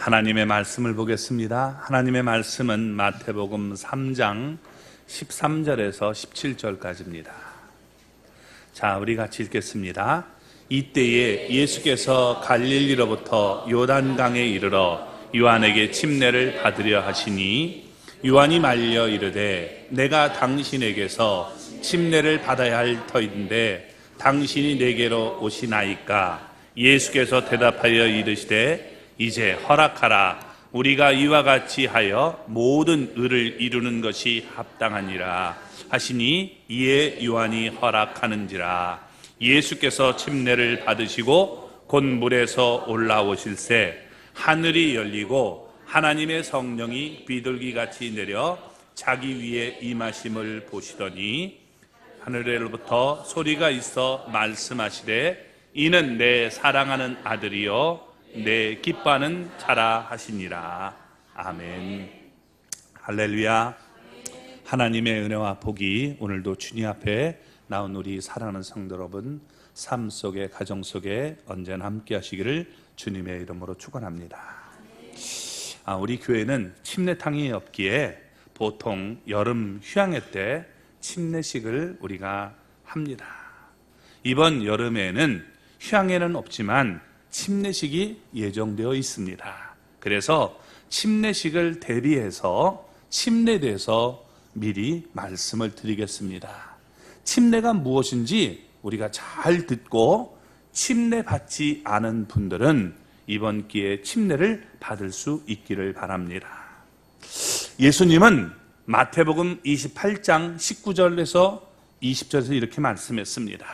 하나님의 말씀을 보겠습니다. 하나님의 말씀은 마태복음 3장 13절에서 17절까지입니다. 자, 우리 같이 읽겠습니다. 이때에 예수께서 갈릴리로부터 요단강에 이르러 요한에게 침례를 받으려 하시니 요한이 말려 이르되 내가 당신에게서 침례를 받아야 할 터인데 당신이 내게로 오시나이까? 예수께서 대답하여 이르시되 이제 허락하라. 우리가 이와 같이 하여 모든 의를 이루는 것이 합당하니라 하시니 이에 요한이 허락하는지라. 예수께서 침례를 받으시고 곧 물에서 올라오실새 하늘이 열리고 하나님의 성령이 비둘기같이 내려 자기 위에 임하심을 보시더니 하늘에로부터 소리가 있어 말씀하시되 이는 내 사랑하는 아들이요 내 기뻐하는 자라 하시니라. 아멘. 할렐루야. 하나님의 은혜와 복이 오늘도 주님 앞에 나온 우리 사랑하는 성도 여러분 삶 속에 가정 속에 언제나 함께 하시기를 주님의 이름으로 축원합니다. 우리 교회는 침례탕이 없기에 보통 여름 휴양회 때 침례식을 우리가 합니다. 이번 여름에는 휴양회는 없지만 침례식이 예정되어 있습니다. 그래서 침례식을 대비해서 침례에 대해서 미리 말씀을 드리겠습니다. 침례가 무엇인지 우리가 잘 듣고 침례 받지 않은 분들은 이번 기회에 침례를 받을 수 있기를 바랍니다. 예수님은 마태복음 28장 19절에서 20절에서 이렇게 말씀했습니다.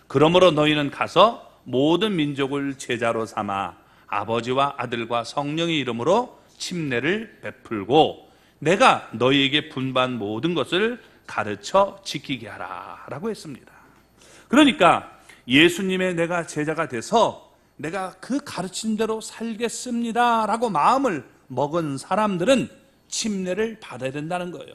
그러므로 너희는 가서 모든 민족을 제자로 삼아 아버지와 아들과 성령의 이름으로 침례를 베풀고 내가 너희에게 분반 모든 것을 가르쳐 지키게 하라 라고 했습니다. 그러니까 예수님의 내가 제자가 돼서 내가 그 가르친 대로 살겠습니다 라고 마음을 먹은 사람들은 침례를 받아야 된다는 거예요.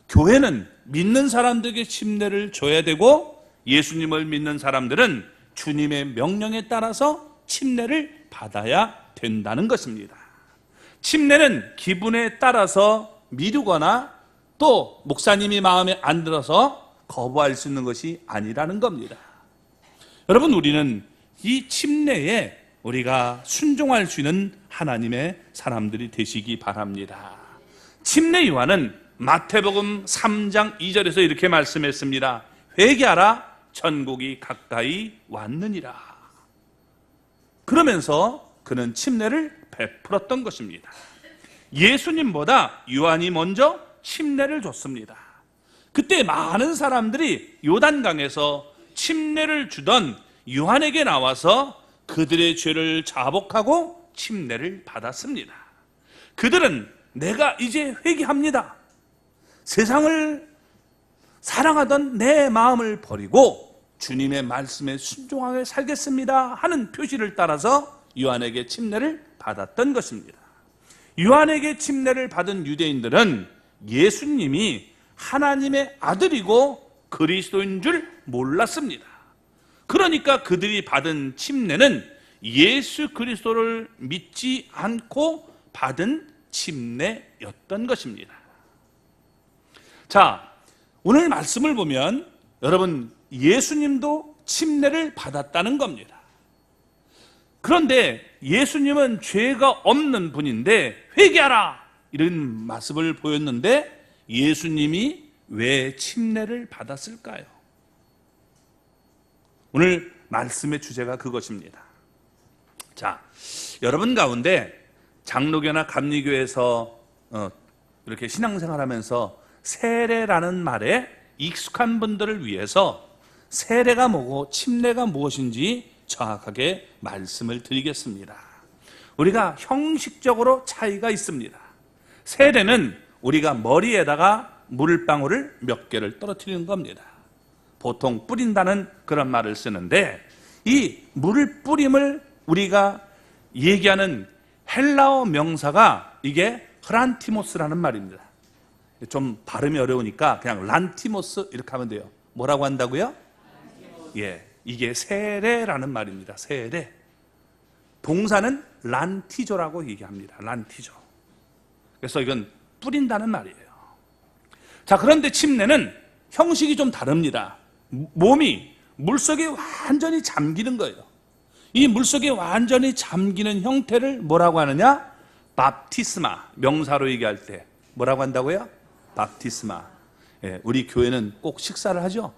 교회는 믿는 사람들에게 침례를 줘야 되고 예수님을 믿는 사람들은 주님의 명령에 따라서 침례를 받아야 된다는 것입니다. 침례는 기분에 따라서 미루거나 또 목사님이 마음에 안 들어서 거부할 수 있는 것이 아니라는 겁니다. 여러분, 우리는 이 침례에 우리가 순종할 수 있는 하나님의 사람들이 되시기 바랍니다. 침례 요한은 마태복음 3장 2절에서 이렇게 말씀했습니다. 회개하라, 천국이 가까이 왔느니라. 그러면서 그는 침례를 베풀었던 것입니다. 예수님보다 요한이 먼저 침례를 줬습니다. 그때 많은 사람들이 요단강에서 침례를 주던 요한에게 나와서 그들의 죄를 자복하고 침례를 받았습니다. 그들은 내가 이제 회개합니다. 세상을 사랑하던 내 마음을 버리고 주님의 말씀에 순종하게 살겠습니다 하는 표시를 따라서 요한에게 침례를 받았던 것입니다. 요한에게 침례를 받은 유대인들은 예수님이 하나님의 아들이고 그리스도인 줄 몰랐습니다. 그러니까 그들이 받은 침례는 예수 그리스도를 믿지 않고 받은 침례였던 것입니다. 자, 오늘 말씀을 보면 여러분 예수님도 침례를 받았다는 겁니다. 그런데 예수님은 죄가 없는 분인데 회개하라 이런 말씀을 보였는데 예수님이 왜 침례를 받았을까요? 오늘 말씀의 주제가 그것입니다. 자, 여러분 가운데 장로교나 감리교에서 이렇게 신앙생활하면서 세례라는 말에 익숙한 분들을 위해서 세례가 뭐고 침례가 무엇인지 정확하게 말씀을 드리겠습니다. 우리가 형식적으로 차이가 있습니다. 세례는 우리가 머리에다가 물방울을 몇 개를 떨어뜨리는 겁니다. 보통 뿌린다는 그런 말을 쓰는데 이 물 뿌림을 우리가 얘기하는 헬라어 명사가 이게 흐란티모스라는 말입니다. 좀 발음이 어려우니까 그냥 란티모스 이렇게 하면 돼요. 뭐라고 한다고요? 예, 이게 세례라는 말입니다. 세례. 동사는 란티조라고 얘기합니다. 란티조. 그래서 이건 뿌린다는 말이에요. 자, 그런데 침례는 형식이 좀 다릅니다. 몸이 물속에 완전히 잠기는 거예요. 이 물속에 완전히 잠기는 형태를 뭐라고 하느냐? 밥티스마. 명사로 얘기할 때 뭐라고 한다고요? 밥티스마. 예, 우리 교회는 꼭 식사를 하죠.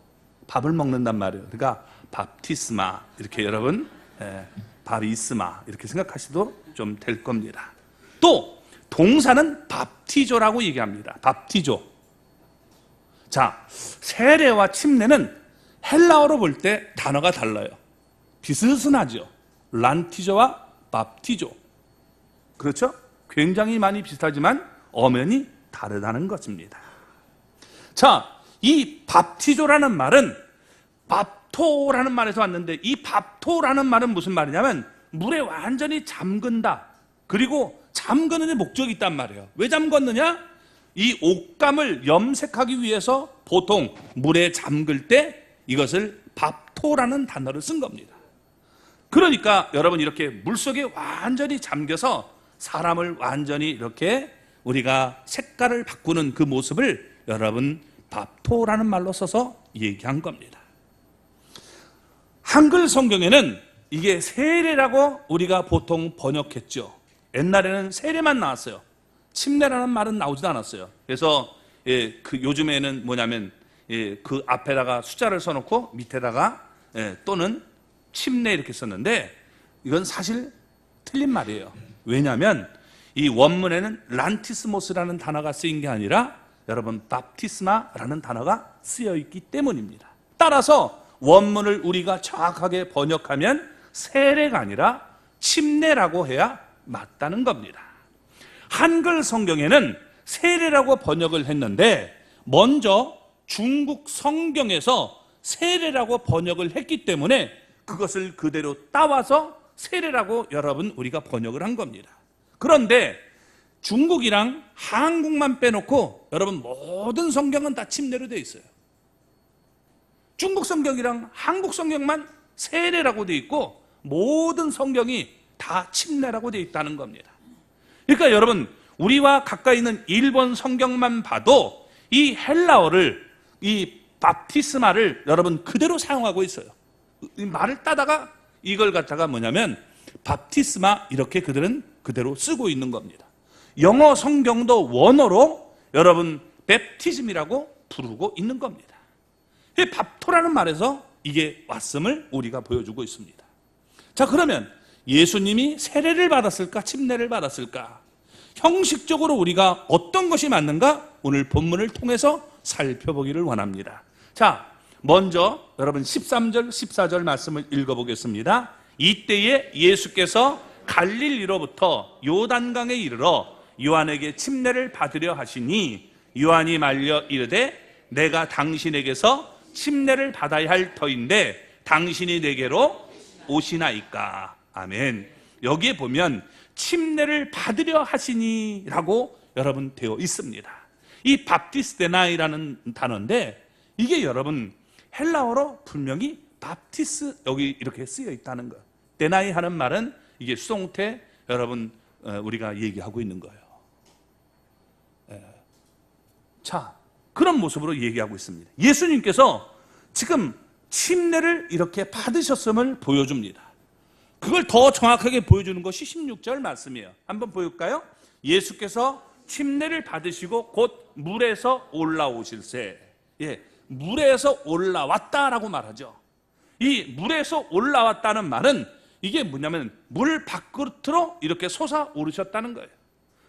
밥을 먹는단 말이에요. 그러니까 밥티스마 이렇게 여러분 바리스마 이렇게 생각하셔도 좀 될 겁니다. 또 동사는 밥티조라고 얘기합니다. 밥티조. 자, 세례와 침례는 헬라어로 볼 때 단어가 달라요. 비슷하죠. 란티조와 밥티조. 그렇죠? 굉장히 많이 비슷하지만 엄연히 다르다는 것입니다. 자, 이 밥티조라는 말은 밥토라는 말에서 왔는데, 이 밥토라는 말은 무슨 말이냐면 물에 완전히 잠근다. 그리고 잠그는 데 목적이 있단 말이에요. 왜 잠궜느냐? 이 옷감을 염색하기 위해서 보통 물에 잠글 때 이것을 밥토라는 단어를 쓴 겁니다. 그러니까 여러분, 이렇게 물속에 완전히 잠겨서 사람을 완전히 이렇게 우리가 색깔을 바꾸는 그 모습을 여러분 밥토라는 말로 써서 얘기한 겁니다. 한글 성경에는 이게 세례라고 우리가 보통 번역했죠. 옛날에는 세례만 나왔어요. 침례라는 말은 나오지도 않았어요. 그래서 그 요즘에는 뭐냐면 그 앞에다가 숫자를 써놓고 밑에다가 또는 침례 이렇게 썼는데, 이건 사실 틀린 말이에요. 왜냐하면 이 원문에는 란티스모스라는 단어가 쓰인 게 아니라 여러분 밥티스마라는 단어가 쓰여 있기 때문입니다. 따라서 원문을 우리가 정확하게 번역하면 세례가 아니라 침례라고 해야 맞다는 겁니다. 한글 성경에는 세례라고 번역을 했는데, 먼저 중국 성경에서 세례라고 번역을 했기 때문에 그것을 그대로 따와서 세례라고 여러분 우리가 번역을 한 겁니다. 그런데 중국이랑 한국만 빼놓고 여러분 모든 성경은 다 침례로 되어 있어요. 중국 성경이랑 한국 성경만 세례라고 되어 있고 모든 성경이 다 침례라고 되어 있다는 겁니다. 그러니까 여러분, 우리와 가까이 있는 일본 성경만 봐도 이 헬라어를, 이 밥티스마를 여러분 그대로 사용하고 있어요. 이 말을 따다가 이걸 갖다가 뭐냐면 밥티스마 이렇게 그들은 그대로 쓰고 있는 겁니다. 영어 성경도 원어로 여러분 베프티즘이라고 부르고 있는 겁니다. 밥토라는 말에서 이게 왔음을 우리가 보여주고 있습니다. 자, 그러면 예수님이 세례를 받았을까 침례를 받았을까? 형식적으로 우리가 어떤 것이 맞는가? 오늘 본문을 통해서 살펴보기를 원합니다. 자, 먼저 여러분 13절 14절 말씀을 읽어보겠습니다. 이때에 예수께서 갈릴리로부터 요단강에 이르러 요한에게 침례를 받으려 하시니, 요한이 말려 이르되 내가 당신에게서 침례를 받아야 할 터인데 당신이 내게로 오시나이까. 아멘. 여기에 보면 침례를 받으려 하시니 라고 여러분 되어 있습니다. 이 밥티스데나이라는 단어인데, 이게 여러분 헬라어로 분명히 밥티스 여기 이렇게 쓰여 있다는 거예요. 데나이 하는 말은 이게 수동태 여러분 우리가 얘기하고 있는 거예요. 자, 그런 모습으로 얘기하고 있습니다. 예수님께서 지금 침례를 이렇게 받으셨음을 보여줍니다. 그걸 더 정확하게 보여주는 것이 16절 말씀이에요. 한번 볼까요? 예수께서 침례를 받으시고 곧 물에서 올라오실세. 물에서 올라왔다라고 말하죠. 이 물에서 올라왔다는 말은 이게 뭐냐면 물 밖으로 이렇게 솟아오르셨다는 거예요.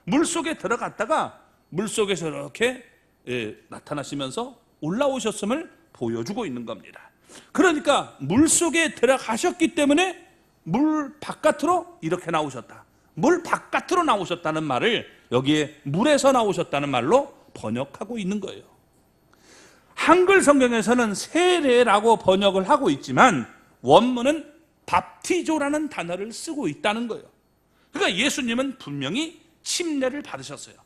물 속에 들어갔다가 물 속에서 이렇게 나타나시면서 올라오셨음을 보여주고 있는 겁니다. 그러니까 물 속에 들어가셨기 때문에 물 바깥으로 이렇게 나오셨다. 물 바깥으로 나오셨다는 말을 여기에 물에서 나오셨다는 말로 번역하고 있는 거예요. 한글 성경에서는 세례라고 번역을 하고 있지만 원문은 밥티조라는 단어를 쓰고 있다는 거예요. 그러니까 예수님은 분명히 침례를 받으셨어요.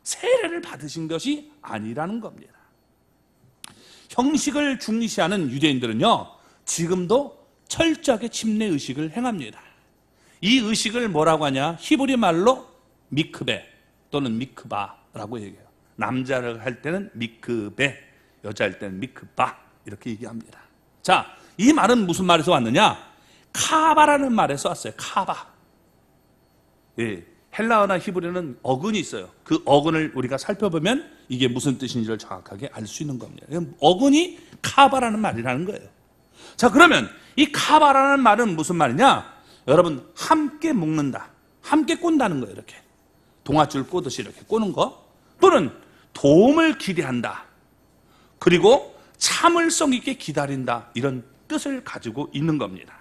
세례를 받으신 것이 아니라는 겁니다. 형식을 중시하는 유대인들은요, 지금도 철저하게 침례 의식을 행합니다. 이 의식을 뭐라고 하냐? 히브리 말로 미크베 또는 미크바라고 얘기해요. 남자를 할 때는 미크베, 여자일 때는 미크바 이렇게 얘기합니다. 자, 이 말은 무슨 말에서 왔느냐? 카바라는 말에서 왔어요. 카바. 예, 헬라어나 히브리는 어근이 있어요. 그 어근을 우리가 살펴보면 이게 무슨 뜻인지를 정확하게 알 수 있는 겁니다. 어근이 카바라는 말이라는 거예요. 자, 그러면 이 카바라는 말은 무슨 말이냐? 여러분, 함께 묶는다, 함께 꼰다는 거예요. 이렇게 동아줄 꼬듯이 이렇게 꼬는 거, 또는 도움을 기대한다, 그리고 참을성 있게 기다린다, 이런 뜻을 가지고 있는 겁니다.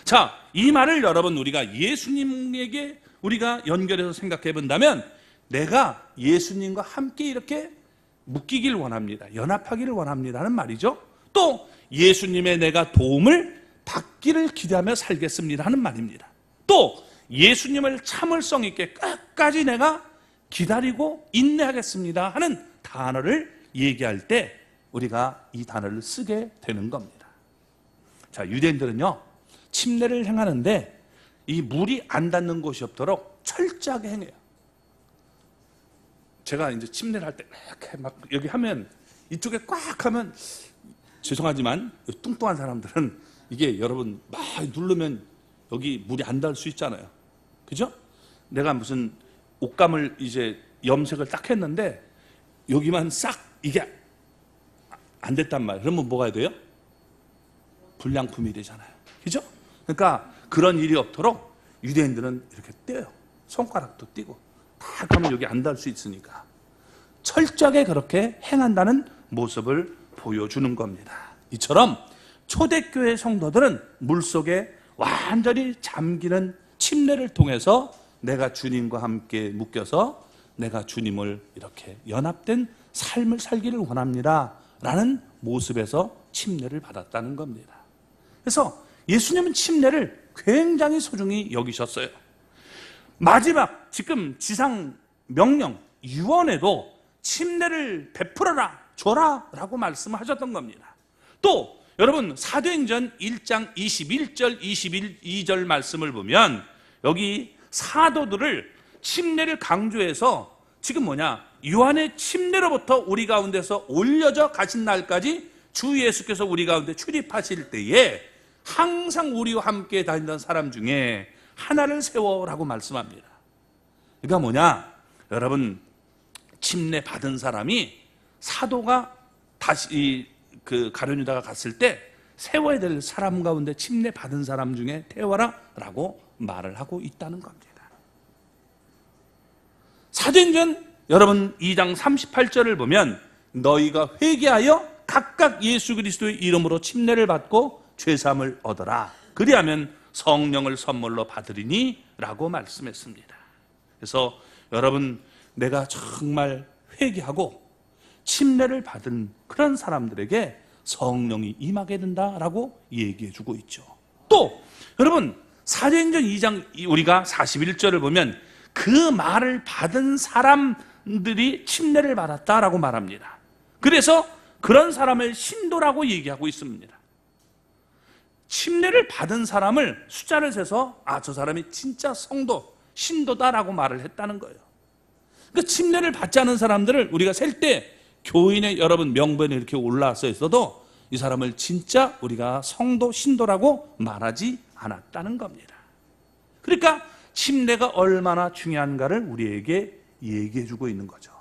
자, 이 말을 여러분 우리가 예수님에게 우리가 연결해서 생각해 본다면, 내가 예수님과 함께 이렇게 묶이길 원합니다, 연합하기를 원합니다는 말이죠. 또 예수님의 내가 도움을 받기를 기대하며 살겠습니다 하는 말입니다. 또 예수님을 참을성 있게 끝까지 내가 기다리고 인내하겠습니다 하는 단어를 얘기할 때 우리가 이 단어를 쓰게 되는 겁니다. 자, 유대인들은요, 침례를 행하는데 이 물이 안 닿는 곳이 없도록 철저하게 행해요. 제가 이제 침례를 할 때 이렇게 막 여기 하면, 이쪽에 꽉 하면, 죄송하지만 뚱뚱한 사람들은 이게 여러분 막 누르면 여기 물이 안 닿을 수 있잖아요. 그죠? 내가 무슨 옷감을 이제 염색을 딱 했는데 여기만 싹 이게 안 됐단 말이에요. 그러면 뭐가 돼요? 불량품이 되잖아요. 그죠? 그러니까 그런 일이 없도록 유대인들은 이렇게 떼요. 손가락도 떼고 딱 하면 여기 안 닿을 수 있으니까 철저하게 그렇게 행한다는 모습을 보여주는 겁니다. 이처럼 초대교회 성도들은 물속에 완전히 잠기는 침례를 통해서 내가 주님과 함께 묶여서 내가 주님을 이렇게 연합된 삶을 살기를 원합니다 라는 모습에서 침례를 받았다는 겁니다. 그래서 예수님은 침례를 굉장히 소중히 여기셨어요. 마지막 지금 지상 명령 유언에도 침례를 베풀어라, 줘라 라고 말씀하셨던 겁니다. 또 여러분 사도행전 1장 21절 22절 말씀을 보면 여기 사도들을 침례를 강조해서 지금 뭐냐, 요한의 침례로부터 우리 가운데서 올려져 가신 날까지 주 예수께서 우리 가운데 출입하실 때에 항상 우리와 함께 다니던 사람 중에 하나를 세워라고 말씀합니다. 그러니까 뭐냐, 여러분 침례 받은 사람이 사도가 다시 그 가룟 유다가 갔을 때 세워야 될 사람 가운데 침례 받은 사람 중에 태워라 라고 말을 하고 있다는 겁니다. 사도행전 여러분 2장 38절을 보면 너희가 회개하여 각각 예수 그리스도의 이름으로 침례를 받고 죄사함을 얻어라, 그리하면 성령을 선물로 받으리니 라고 말씀했습니다. 그래서 여러분 내가 정말 회개하고 침례를 받은 그런 사람들에게 성령이 임하게 된다라고 얘기해 주고 있죠. 또 여러분 사도행전 2장 우리가 41절을 보면 그 말을 받은 사람들이 침례를 받았다라고 말합니다. 그래서 그런 사람을 신도라고 얘기하고 있습니다. 침례를 받은 사람을 숫자를 세서 저 사람이 진짜 성도, 신도다라고 말을 했다는 거예요. 그 침례를 받지 않은 사람들을 우리가 셀 때 교인의 여러분 명번에 이렇게 올라서 있어도 이 사람을 진짜 우리가 성도, 신도라고 말하지 않았다는 겁니다. 그러니까 침례가 얼마나 중요한가를 우리에게 얘기해 주고 있는 거죠.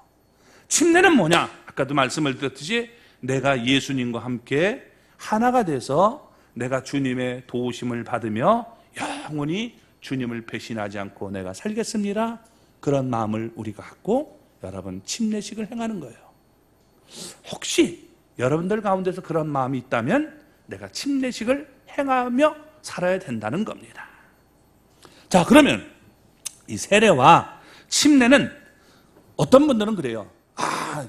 침례는 뭐냐? 아까도 말씀을 드렸듯이 내가 예수님과 함께 하나가 돼서 내가 주님의 도우심을 받으며 영원히 주님을 배신하지 않고 내가 살겠습니다, 그런 마음을 우리가 갖고 여러분 침례식을 행하는 거예요. 혹시 여러분들 가운데서 그런 마음이 있다면 내가 침례식을 행하며 살아야 된다는 겁니다. 자, 그러면 이 세례와 침례는 어떤 분들은 그래요.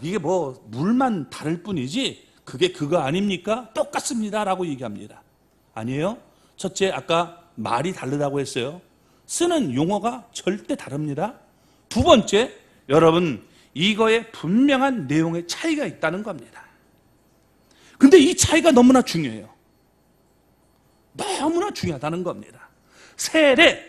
이게 뭐 물만 다를 뿐이지 그게 그거 아닙니까? 똑같습니다 라고 얘기합니다. 아니에요. 첫째, 아까 말이 다르다고 했어요. 쓰는 용어가 절대 다릅니다. 두 번째, 여러분 이거에 분명한 내용의 차이가 있다는 겁니다. 근데 이 차이가 너무나 중요해요. 너무나 중요하다는 겁니다. 세례,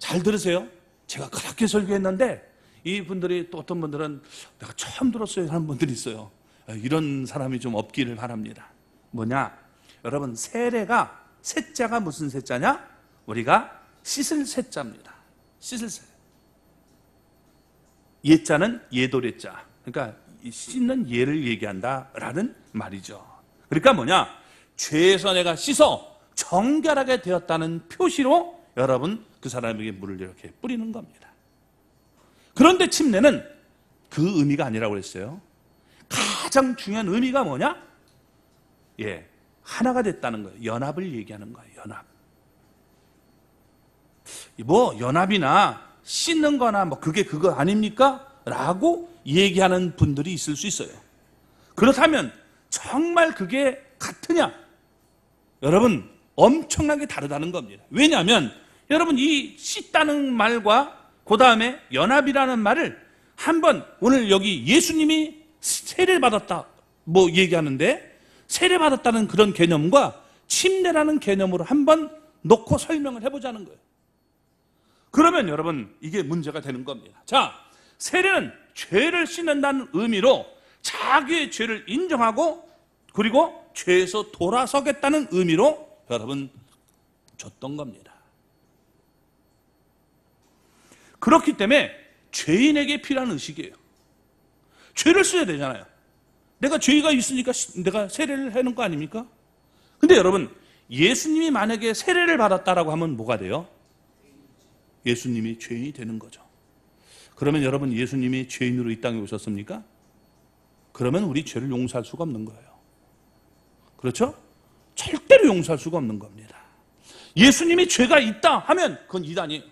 잘 들으세요. 제가 그렇게 설교했는데 이분들이 또 어떤 분들은 내가 처음 들었어요 하는 분들이 있어요. 이런 사람이 좀 없기를 바랍니다. 뭐냐? 여러분, 세례가, 세자가 무슨 세자냐? 우리가 씻을 세자입니다. 씻을 세. 예자는 예도래자. 그러니까 씻는 예를 얘기한다라는 말이죠. 그러니까 뭐냐? 죄에서 내가 씻어 정결하게 되었다는 표시로 여러분 그 사람에게 물을 이렇게 뿌리는 겁니다. 그런데 침례는 그 의미가 아니라고 그랬어요. 가장 중요한 의미가 뭐냐? 하나가 됐다는 거예요. 연합을 얘기하는 거예요. 연합. 뭐 연합이나 씻는 거나 뭐 그게 그거 아닙니까? 라고 얘기하는 분들이 있을 수 있어요. 그렇다면 정말 그게 같으냐? 여러분, 엄청나게 다르다는 겁니다. 왜냐하면 여러분, 이 씻다는 말과 그 다음에 연합이라는 말을 한번, 오늘 여기 예수님이 세례를 받았다 뭐 얘기하는데, 세례 받았다는 그런 개념과 침례라는 개념으로 한번 놓고 설명을 해보자는 거예요. 그러면 여러분, 이게 문제가 되는 겁니다. 자, 세례는 죄를 씻는다는 의미로 자기의 죄를 인정하고 그리고 죄에서 돌아서겠다는 의미로 여러분 줬던 겁니다. 그렇기 때문에 죄인에게 필요한 의식이에요. 죄를 써야 되잖아요. 내가 죄가 있으니까 내가 세례를 하는 거 아닙니까? 근데 여러분, 예수님이 만약에 세례를 받았다라고 하면 뭐가 돼요? 예수님이 죄인이 되는 거죠. 그러면 여러분, 예수님이 죄인으로 이 땅에 오셨습니까? 그러면 우리 죄를 용서할 수가 없는 거예요. 그렇죠? 절대로 용서할 수가 없는 겁니다. 예수님이 죄가 있다 하면 그건 이단이에요.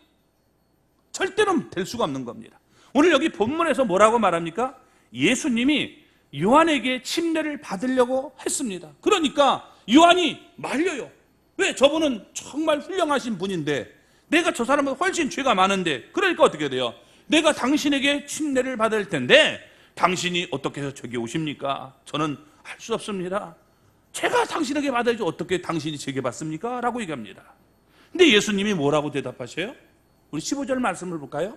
절대로 될 수가 없는 겁니다. 오늘 여기 본문에서 뭐라고 말합니까? 예수님이 요한에게 침례를 받으려고 했습니다. 그러니까 요한이 말려요. 왜? 저분은 정말 훌륭하신 분인데 내가 저 사람은 훨씬 죄가 많은데, 그러니까 어떻게 돼요? 내가 당신에게 침례를 받을 텐데 당신이 어떻게 해서 저기 오십니까? 저는 할 수 없습니다. 제가 당신에게 받아야지 어떻게 당신이 제게 받습니까? 라고 얘기합니다. 근데 예수님이 뭐라고 대답하셔요? 우리 15절 말씀을 볼까요?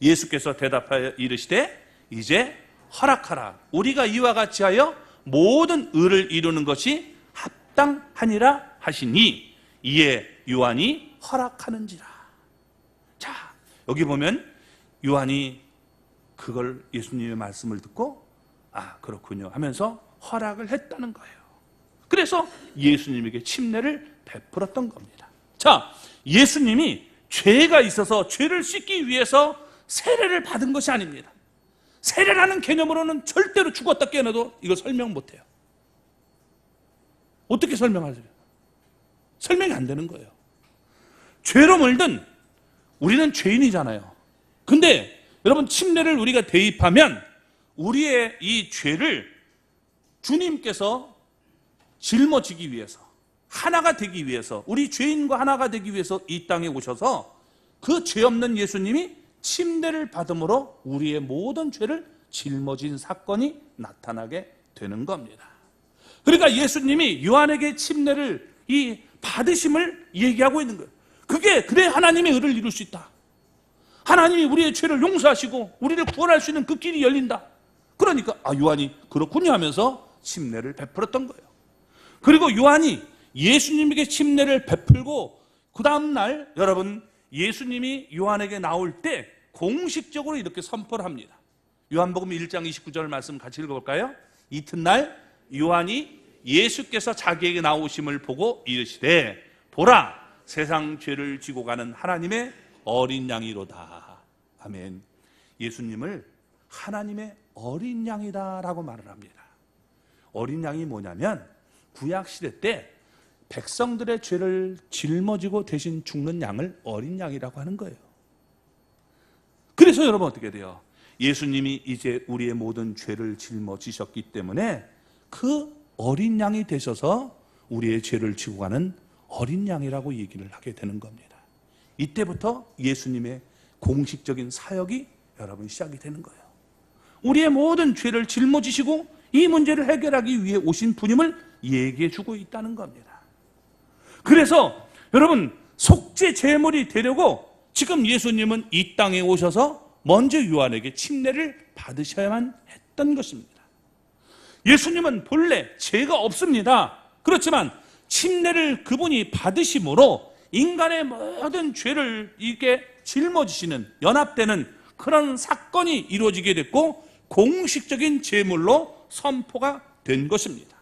예수께서 대답하여 이르시되 이제 허락하라. 우리가 이와 같이 하여 모든 의를 이루는 것이 합당하니라 하시니 이에 요한이 허락하는지라. 자, 여기 보면 요한이 그걸 예수님의 말씀을 듣고 그렇군요 하면서 허락을 했다는 거예요. 그래서 예수님에게 침례를 베풀었던 겁니다. 자, 예수님이 죄가 있어서 죄를 씻기 위해서 세례를 받은 것이 아닙니다. 세례라는 개념으로는 절대로 죽었다 깨어나도 이걸 설명 못해요. 어떻게 설명하세요? 설명이 안 되는 거예요. 죄로 물든 우리는 죄인이잖아요. 근데 여러분, 침례를 우리가 대입하면 우리의 이 죄를 주님께서 짊어지기 위해서, 하나가 되기 위해서, 우리 죄인과 하나가 되기 위해서 이 땅에 오셔서 그 죄 없는 예수님이 침례를 받음으로 우리의 모든 죄를 짊어진 사건이 나타나게 되는 겁니다. 그러니까 예수님이 요한에게 침례를 이 받으심을 얘기하고 있는 거예요. 그래 하나님의 의를 이룰 수 있다. 하나님이 우리의 죄를 용서하시고 우리를 구원할 수 있는 그 길이 열린다. 그러니까 요한이 그렇군요 하면서 침례를 베풀었던 거예요. 그리고 요한이 예수님에게 침례를 베풀고 그 다음날 여러분, 예수님이 요한에게 나올 때 공식적으로 이렇게 선포를 합니다. 요한복음 1장 29절 말씀 같이 읽어볼까요? 이튿날 요한이 예수께서 자기에게 나오심을 보고 이르시되 보라, 세상 죄를 지고 가는 하나님의 어린 양이로다. 아멘. 예수님을 하나님의 어린 양이다라고 말을 합니다. 어린 양이 뭐냐면 구약시대 때 백성들의 죄를 짊어지고 대신 죽는 양을 어린 양이라고 하는 거예요. 그래서 여러분 어떻게 돼요? 예수님이 이제 우리의 모든 죄를 짊어지셨기 때문에 그 어린 양이 되셔서 우리의 죄를 지고 가는 어린 양이라고 얘기를 하게 되는 겁니다. 이때부터 예수님의 공식적인 사역이 여러분 시작이 되는 거예요. 우리의 모든 죄를 짊어지시고 이 문제를 해결하기 위해 오신 분임을 얘기해 주고 있다는 겁니다. 그래서 여러분, 속죄 제물이 되려고 지금 예수님은 이 땅에 오셔서 먼저 요한에게 침례를 받으셔야만 했던 것입니다. 예수님은 본래 죄가 없습니다. 그렇지만 침례를 그분이 받으심으로 인간의 모든 죄를 이게 짊어지시는, 연합되는 그런 사건이 이루어지게 됐고 공식적인 제물로 선포가 된 것입니다.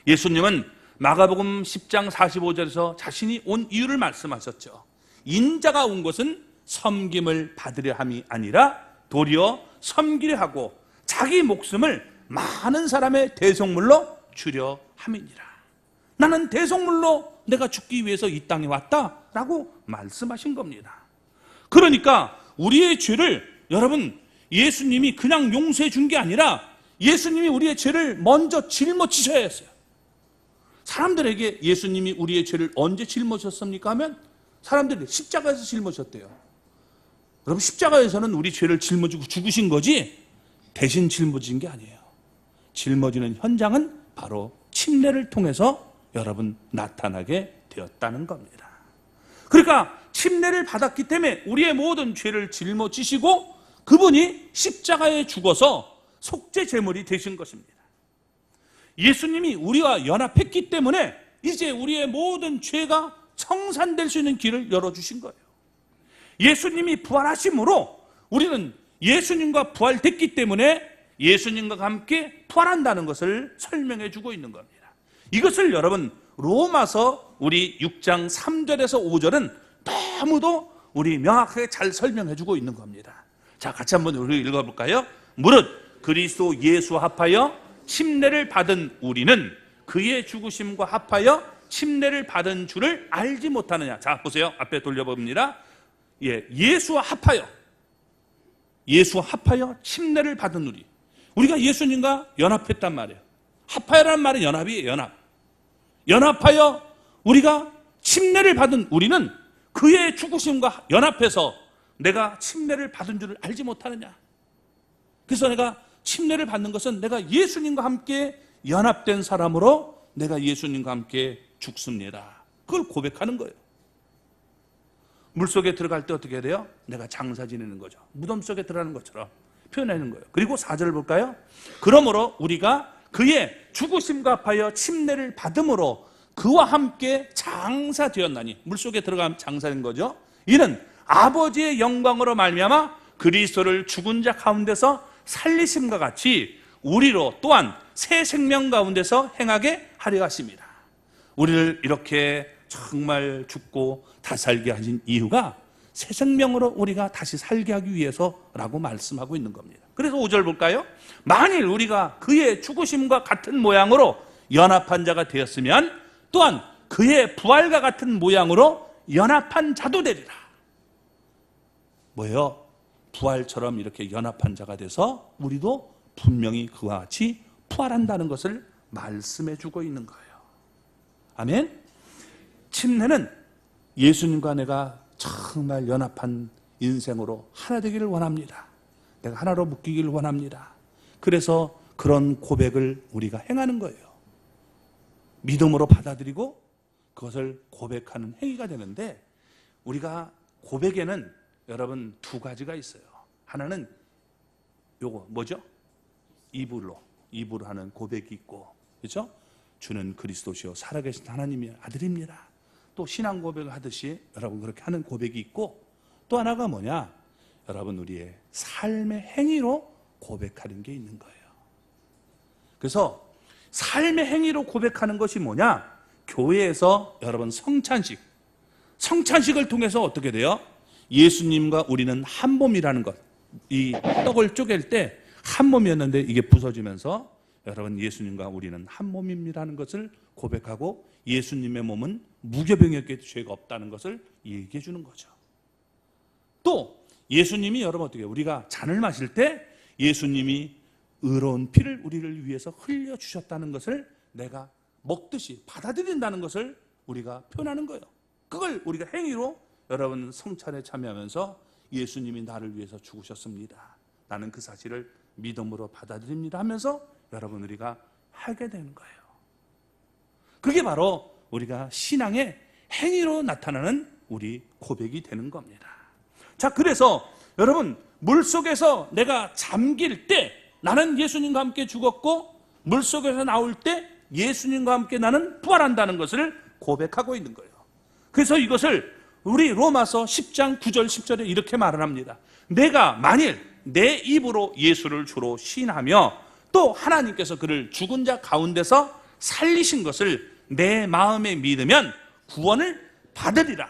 예수님은 마가복음 10장 45절에서 자신이 온 이유를 말씀하셨죠. 인자가 온 것은 섬김을 받으려 함이 아니라 도리어 섬기려 하고 자기 목숨을 많은 사람의 대속물로 주려 함이니라. 나는 대속물로 내가 죽기 위해서 이 땅에 왔다라고 말씀하신 겁니다. 그러니까 우리의 죄를, 여러분, 예수님이 그냥 용서해 준 게 아니라 예수님이 우리의 죄를 먼저 짊어지셔야 했어요. 사람들에게 예수님이 우리의 죄를 언제 짊어졌습니까 하면 사람들이 십자가에서 짊어졌대요. 여러분, 십자가에서는 우리 죄를 짊어지고 죽으신 거지 대신 짊어진 게 아니에요. 짊어지는 현장은 바로 침례를 통해서 여러분 나타나게 되었다는 겁니다. 그러니까 침례를 받았기 때문에 우리의 모든 죄를 짊어지시고 그분이 십자가에 죽어서 속죄 제물이 되신 것입니다. 예수님이 우리와 연합했기 때문에 이제 우리의 모든 죄가 청산될 수 있는 길을 열어주신 거예요. 예수님이 부활하심으로 우리는 예수님과 부활됐기 때문에 예수님과 함께 부활한다는 것을 설명해 주고 있는 겁니다. 이것을 여러분 로마서 우리 6장 3절에서 5절은 너무도 우리 명확하게 잘 설명해 주고 있는 겁니다. 자, 같이 한번 우리 읽어볼까요? 무릇 그리스도 예수 합하여 침례를 받은 우리는 그의 죽으심과 합하여 침례를 받은 줄을 알지 못하느냐. 자, 보세요. 앞에 돌려봅니다. 예수와 합하여, 예수와 합하여 침례를 받은 우리, 우리가 예수님과 연합했단 말이에요. 합하여라는 말은 연합이에요. 연합하여 우리가 침례를 받은 우리는 그의 죽으심과 연합해서 내가 침례를 받은 줄을 알지 못하느냐. 그래서 내가 침례를 받는 것은 내가 예수님과 함께 연합된 사람으로 내가 예수님과 함께 죽습니다. 그걸 고백하는 거예요. 물속에 들어갈 때 어떻게 해야 돼요? 내가 장사 지내는 거죠. 무덤 속에 들어가는 것처럼 표현하는 거예요. 그리고 4절을 볼까요? 그러므로 우리가 그의 죽으심과 합하여 침례를 받음으로 그와 함께 장사되었나니, 물속에 들어가면 장사된 거죠. 이는 아버지의 영광으로 말미암아 그리스도를 죽은 자 가운데서 살리심과 같이 우리로 또한 새 생명 가운데서 행하게 하려 하십니다. 우리를 이렇게 정말 죽고 다시 살게 하신 이유가 새 생명으로 우리가 다시 살게 하기 위해서라고 말씀하고 있는 겁니다. 그래서 5절 볼까요? 만일 우리가 그의 죽으심과 같은 모양으로 연합한 자가 되었으면 또한 그의 부활과 같은 모양으로 연합한 자도 되리라. 뭐예요? 부활처럼 이렇게 연합한 자가 돼서 우리도 분명히 그와 같이 부활한다는 것을 말씀해 주고 있는 거예요. 아멘? 침례는 예수님과 내가 정말 연합한 인생으로 하나 되기를 원합니다. 내가 하나로 묶이기를 원합니다. 그래서 그런 고백을 우리가 행하는 거예요. 믿음으로 받아들이고 그것을 고백하는 행위가 되는데, 우리가 고백에는 여러분 두 가지가 있어요. 하나는 요거 뭐죠? 입으로 하는 고백이 있고, 그렇죠? 주는 그리스도시요 살아계신 하나님의 아들입니다. 또 신앙 고백을 하듯이 여러분 그렇게 하는 고백이 있고, 또 하나가 뭐냐? 여러분 우리의 삶의 행위로 고백하는 게 있는 거예요. 그래서 삶의 행위로 고백하는 것이 뭐냐? 교회에서 여러분 성찬식을 통해서 어떻게 돼요? 예수님과 우리는 한 몸이라는 것. 이 떡을 쪼갤 때 한 몸이었는데 이게 부서지면서 여러분 예수님과 우리는 한 몸입니다라는 것을 고백하고, 예수님의 몸은 무교병이었기에 죄가 없다는 것을 얘기해 주는 거죠. 또 예수님이 여러분 어떻게 해요? 우리가 잔을 마실 때 예수님이 의로운 피를 우리를 위해서 흘려주셨다는 것을 내가 먹듯이 받아들인다는 것을 우리가 표현하는 거예요. 그걸 우리가 행위로 여러분 성찬에 참여하면서 예수님이 나를 위해서 죽으셨습니다, 나는 그 사실을 믿음으로 받아들입니다 하면서 여러분 우리가 하게 되는 거예요. 그게 바로 우리가 신앙의 행위로 나타나는 우리 고백이 되는 겁니다. 자, 그래서 여러분, 물속에서 내가 잠길 때 나는 예수님과 함께 죽었고, 물속에서 나올 때 예수님과 함께 나는 부활한다는 것을 고백하고 있는 거예요. 그래서 이것을 우리 로마서 10장 9절 10절에 이렇게 말을 합니다. 내가 만일 내 입으로 예수를 주로 시인하며 또 하나님께서 그를 죽은 자 가운데서 살리신 것을 내 마음에 믿으면 구원을 받으리라.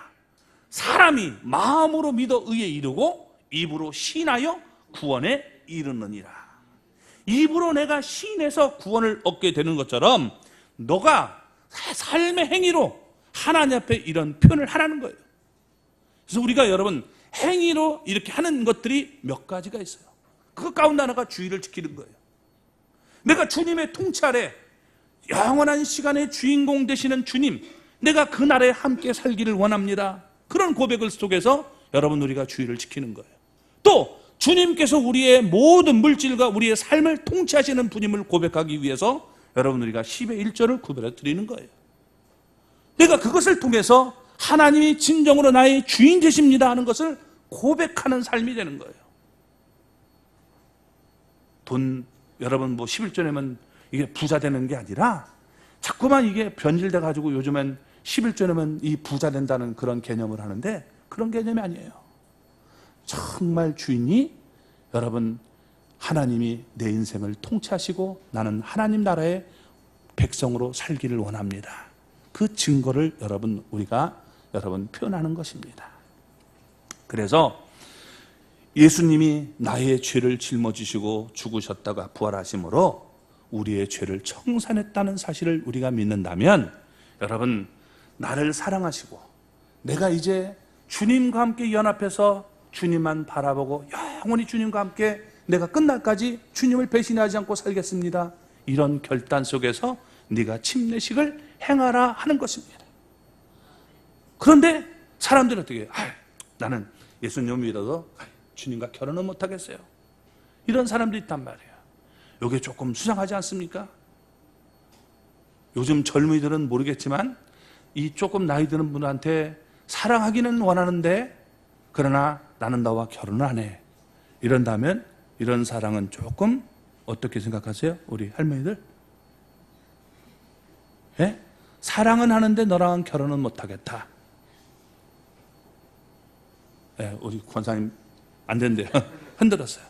사람이 마음으로 믿어 의에 이르고 입으로 시인하여 구원에 이르느니라. 입으로 내가 시인해서 구원을 얻게 되는 것처럼 너가 삶의 행위로 하나님 앞에 이런 표현을 하라는 거예요. 그래서 우리가 여러분 행위로 이렇게 하는 것들이 몇 가지가 있어요. 그 가운데 하나가 주의를 지키는 거예요. 내가 주님의 통치 아래 영원한 시간의 주인공 되시는 주님, 내가 그날에 함께 살기를 원합니다. 그런 고백을 속에서 여러분 우리가 주의를 지키는 거예요. 또 주님께서 우리의 모든 물질과 우리의 삶을 통치하시는 분임을 고백하기 위해서 여러분 우리가 10의 1절을 구별해 드리는 거예요. 내가 그것을 통해서 하나님이 진정으로 나의 주인 되십니다 하는 것을 고백하는 삶이 되는 거예요. 돈 여러분 11조내면 이게 부자 되는 게 아니라 자꾸만 이게 변질돼 가지고 요즘엔 11조내면 이 부자 된다는 그런 개념을 하는데 그런 개념이 아니에요. 정말 주인이 여러분 하나님이 내 인생을 통치하시고 나는 하나님 나라의 백성으로 살기를 원합니다. 그 증거를 우리가 표현하는 것입니다. 그래서 예수님이 나의 죄를 짊어지시고 죽으셨다가 부활하심으로 우리의 죄를 청산했다는 사실을 우리가 믿는다면 여러분 나를 사랑하시고 내가 이제 주님과 함께 연합해서 주님만 바라보고 영원히 주님과 함께 내가 끝날까지 주님을 배신하지 않고 살겠습니다. 이런 결단 속에서 네가 침례식을 행하라 하는 것입니다. 그런데 사람들은 어떻게 해요? 나는 예수님을 믿어도 주님과 결혼은 못하겠어요. 이런 사람들이 있단 말이에요. 이게 조금 수상하지 않습니까? 요즘 젊은이들은 모르겠지만 이 조금 나이 드는 분한테 사랑하기는 원하는데 그러나 나는 너와 결혼을 안 해. 이런다면 이런 사랑은 조금 어떻게 생각하세요? 우리 할머니들? 예? 사랑은 하는데 너랑은 결혼은 못하겠다. 예, 우리 권사님 안 된대요. 흔들었어요.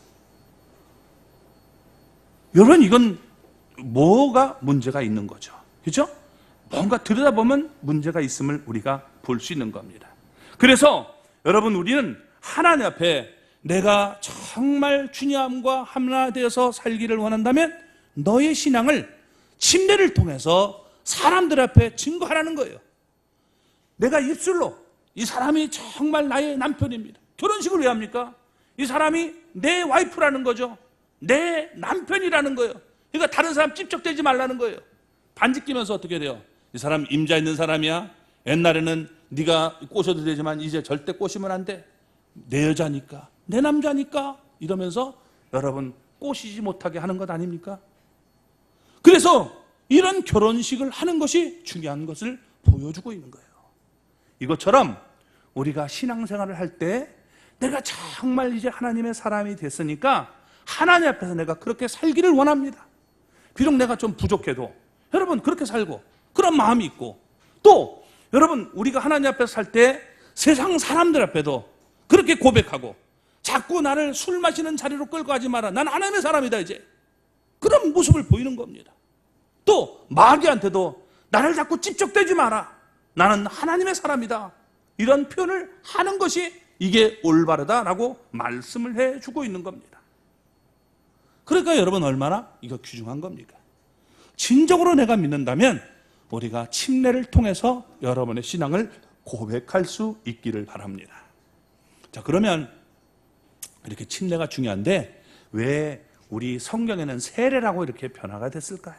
여러분 이건 뭐가 문제가 있는 거죠. 그렇죠? 뭔가 들여다보면 문제가 있음을 우리가 볼 수 있는 겁니다. 그래서 여러분 우리는 하나님 앞에 내가 정말 주님과 하나 되어서 살기를 원한다면 너의 신앙을 침례를 통해서 사람들 앞에 증거하라는 거예요. 내가 입술로 이 사람이 정말 나의 남편입니다. 결혼식을 왜 합니까? 이 사람이 내 와이프라는 거죠. 내 남편이라는 거예요. 그러니까 다른 사람 찝적대지 말라는 거예요. 반지 끼면서 어떻게 돼요? 이 사람 임자 있는 사람이야. 옛날에는 네가 꼬셔도 되지만 이제 절대 꼬시면 안 돼. 내 여자니까, 내 남자니까 이러면서 여러분 꼬시지 못하게 하는 것 아닙니까? 그래서 이런 결혼식을 하는 것이 중요한 것을 보여주고 있는 거예요. 이것처럼 우리가 신앙생활을 할 때 내가 정말 이제 하나님의 사람이 됐으니까 하나님 앞에서 내가 그렇게 살기를 원합니다. 비록 내가 좀 부족해도 여러분 그렇게 살고 그런 마음이 있고 또 여러분 우리가 하나님 앞에서 살 때 세상 사람들 앞에도 그렇게 고백하고 자꾸 나를 술 마시는 자리로 끌고 가지 마라. 난 하나님의 사람이다 이제. 그런 모습을 보이는 겁니다. 또 마귀한테도 나를 자꾸 찝적대지 마라. 나는 하나님의 사람이다. 이런 표현을 하는 것이 이게 올바르다라고 말씀을 해주고 있는 겁니다. 그러니까 여러분 얼마나 이거 귀중한 겁니까? 진정으로 내가 믿는다면 우리가 침례를 통해서 여러분의 신앙을 고백할 수 있기를 바랍니다. 자, 그러면 이렇게 침례가 중요한데 왜 우리 성경에는 세례라고 이렇게 변화가 됐을까요?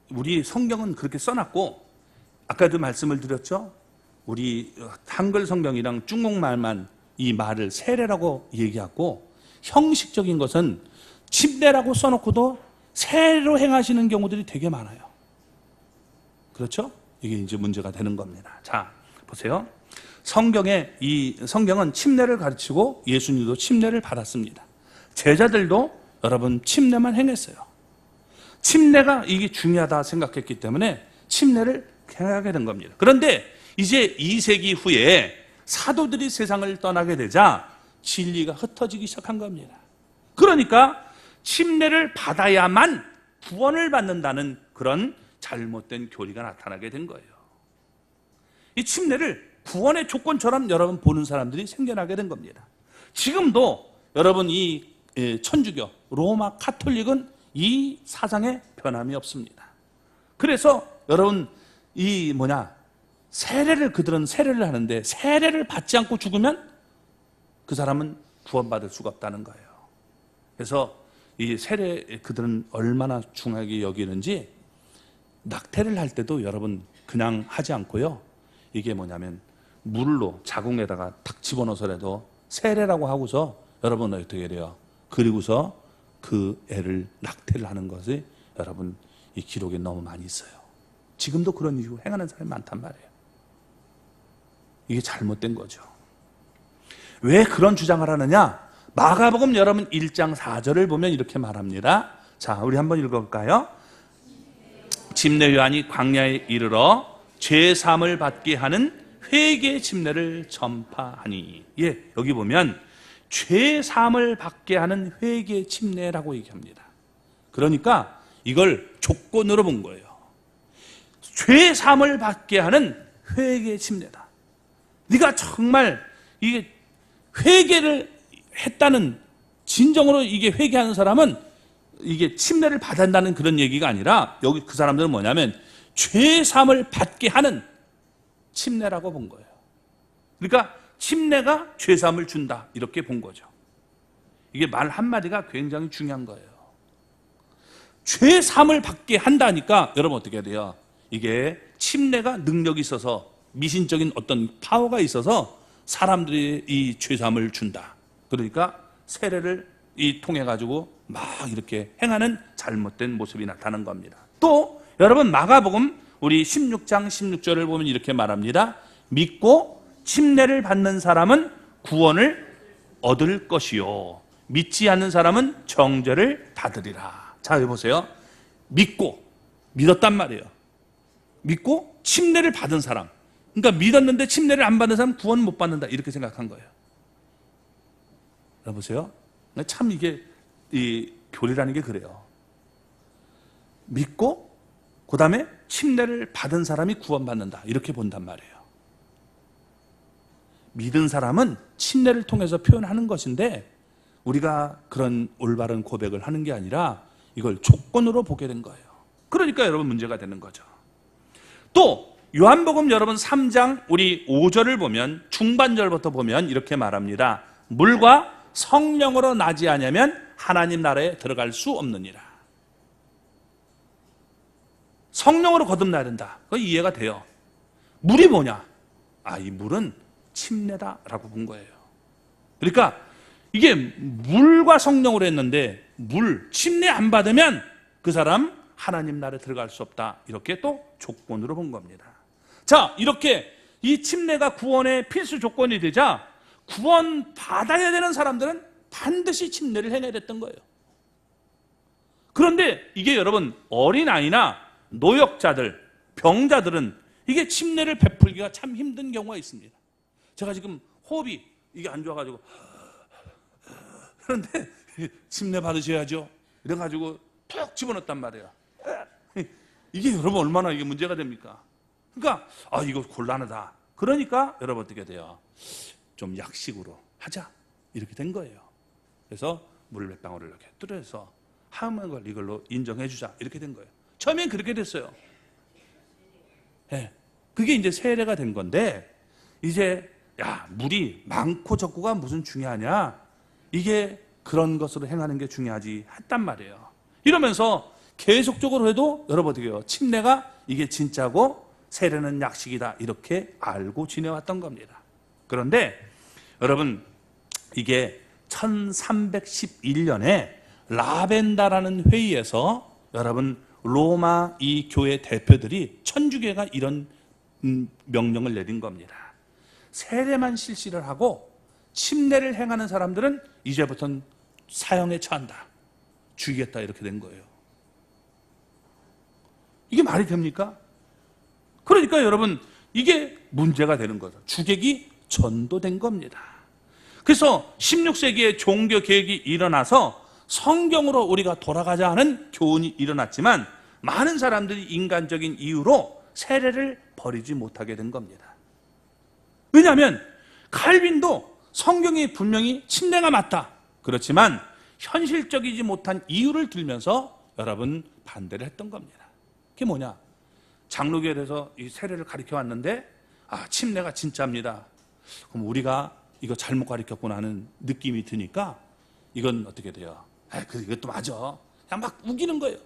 우리 성경은 그렇게 써놨고 아까도 말씀을 드렸죠. 우리 한글 성경이랑 중국말만 이 말을 세례라고 얘기하고 형식적인 것은 침례라고 써놓고도 세례로 행하시는 경우들이 되게 많아요. 그렇죠? 이게 이제 문제가 되는 겁니다. 자, 보세요. 성경은 침례를 가르치고 예수님도 침례를 받았습니다. 제자들도 여러분 침례만 행했어요. 침례가 이게 중요하다 생각했기 때문에 침례를 행하게 된 겁니다. 그런데 이제 2세기 후에 사도들이 세상을 떠나게 되자 진리가 흩어지기 시작한 겁니다. 그러니까 침례를 받아야만 구원을 받는다는 그런 잘못된 교리가 나타나게 된 거예요. 이 침례를 구원의 조건처럼 여러분 보는 사람들이 생겨나게 된 겁니다. 지금도 여러분 이 천주교, 로마 카톨릭은 이 사상에 변함이 없습니다. 그래서 여러분 그들은 세례를 하는데 세례를 받지 않고 죽으면 그 사람은 구원받을 수가 없다는 거예요. 그래서 이 그들은 얼마나 중하게 여기는지 낙태를 할 때도 여러분 그냥 하지 않고요. 이게 물로 자궁에다가 탁 집어넣어서라도 세례라고 하고서 여러분 어떻게 돼요? 그리고서 그 애를 낙태를 하는 것이 여러분 이 기록에 너무 많이 있어요. 지금도 그런 이유 행하는 사람이 많단 말이에요. 이게 잘못된 거죠. 왜 그런 주장을 하느냐? 마가복음 여러분 1장 4절을 보면 이렇게 말합니다. 자, 우리 한번 읽어볼까요? 침례 요한이 광야에 이르러 죄 사함을 받게 하는 회개의 침례를 전파하니. 예, 여기 보면 죄 사함을 받게 하는 회개의 침례라고 얘기합니다. 그러니까 이걸 조건으로 본 거예요. 죄 사함을 받게 하는 회개의 침례다. 네가 정말 이게 회개를 했다는, 진정으로 이게 회개하는 사람은 이게 침례를 받는다는 그런 얘기가 아니라, 여기 그 사람들은 뭐냐면 죄 사함을 받게 하는 침례라고 본 거예요. 그러니까 침례가 죄 사함을 준다, 이렇게 본 거죠. 이게 말 한마디가 굉장히 중요한 거예요. 죄 사함을 받게 한다니까 여러분 어떻게 해야 돼요? 이게 침례가 능력이 있어서, 미신적인 어떤 파워가 있어서 사람들이 이 죄 사함을 준다. 그러니까 세례를 통해 가지고 막 이렇게 행하는 잘못된 모습이 나타나는 겁니다. 또 여러분 마가복음 우리 16장 16절을 보면 이렇게 말합니다. 믿고 침례를 받는 사람은 구원을 얻을 것이요, 믿지 않는 사람은 정죄를 받으리라. 자, 여기 보세요. 믿었단 말이에요. 믿고 침례를 받은 사람, 그러니까 믿었는데 침례를 안 받는 사람은 구원 못 받는다, 이렇게 생각한 거예요. 보세요. 참 이게 이 교리라는 게 그래요. 믿고 그 다음에 침례를 받은 사람이 구원받는다, 이렇게 본단 말이에요. 믿은 사람은 침례를 통해서 표현하는 것인데 우리가 그런 올바른 고백을 하는 게 아니라 이걸 조건으로 보게 된 거예요. 그러니까 여러분 문제가 되는 거죠. 또 요한복음 여러분 3장 우리 5절을 보면, 중반절부터 보면 이렇게 말합니다. 물과 성령으로 나지 아니하면 하나님 나라에 들어갈 수 없느니라. 성령으로 거듭나야 된다. 그거 이해가 돼요. 물이 뭐냐? 이 물은 침례다라고 본 거예요. 그러니까 이게 물과 성령으로 했는데 침례 안 받으면 그 사람 하나님 나라에 들어갈 수 없다, 이렇게 또 조건으로 본 겁니다. 자, 이렇게 이 침례가 구원의 필수 조건이 되자 구원 받아야 되는 사람들은 반드시 침례를 행해야 됐던 거예요. 그런데 이게 여러분 어린아이나 노역자들, 병자들은 이게 침례를 베풀기가 참 힘든 경우가 있습니다. 제가 지금 호흡이 이게 안 좋아가지고 그런데 침례 받으셔야죠, 이래가지고 툭 집어넣었단 말이에요. 이게 여러분 얼마나 이게 문제가 됩니까? 그러니까 이거 곤란하다. 그러니까 여러분 어떻게 돼요? 좀 약식으로 하자, 이렇게 된 거예요. 그래서 물 몇 방울을 이렇게 뚫어서 하면 걸 이걸로 인정해 주자, 이렇게 된 거예요. 처음엔 그렇게 됐어요. 네. 그게 이제 세례가 된 건데, 이제 물이 많고 적고가 무슨 중요하냐, 이게 그런 것으로 행하는 게 중요하지 했단 말이에요. 이러면서 계속적으로 해도 여러분 어떻게 해요? 침례가 이게 진짜고 세례는 약식이다, 이렇게 알고 지내왔던 겁니다. 그런데 여러분 이게 1311년에 라벤다라는 회의에서 여러분 로마 이 교회 대표들이 천주교회가 이런 명령을 내린 겁니다. 세례만 실시를 하고 침례를 행하는 사람들은 이제부터는 사형에 처한다, 죽이겠다, 이렇게 된 거예요. 이게 말이 됩니까? 그러니까 여러분, 이게 문제가 되는 거죠. 주객이 전도된 겁니다. 그래서 16세기에 종교 개혁이 일어나서 성경으로 우리가 돌아가자 하는 교훈이 일어났지만 많은 사람들이 인간적인 이유로 세례를 버리지 못하게 된 겁니다. 왜냐하면 칼빈도 성경이 분명히 침례가 맞다, 그렇지만 현실적이지 못한 이유를 들면서 여러분 반대를 했던 겁니다. 그게 뭐냐? 장로교회에서 이 세례를 가르쳐 왔는데 침례가 진짜입니다. 그럼 우리가 이거 잘못 가르쳤구나 하는 느낌이 드니까 이건 어떻게 돼요? 이것도 맞아. 그냥 막 우기는 거예요.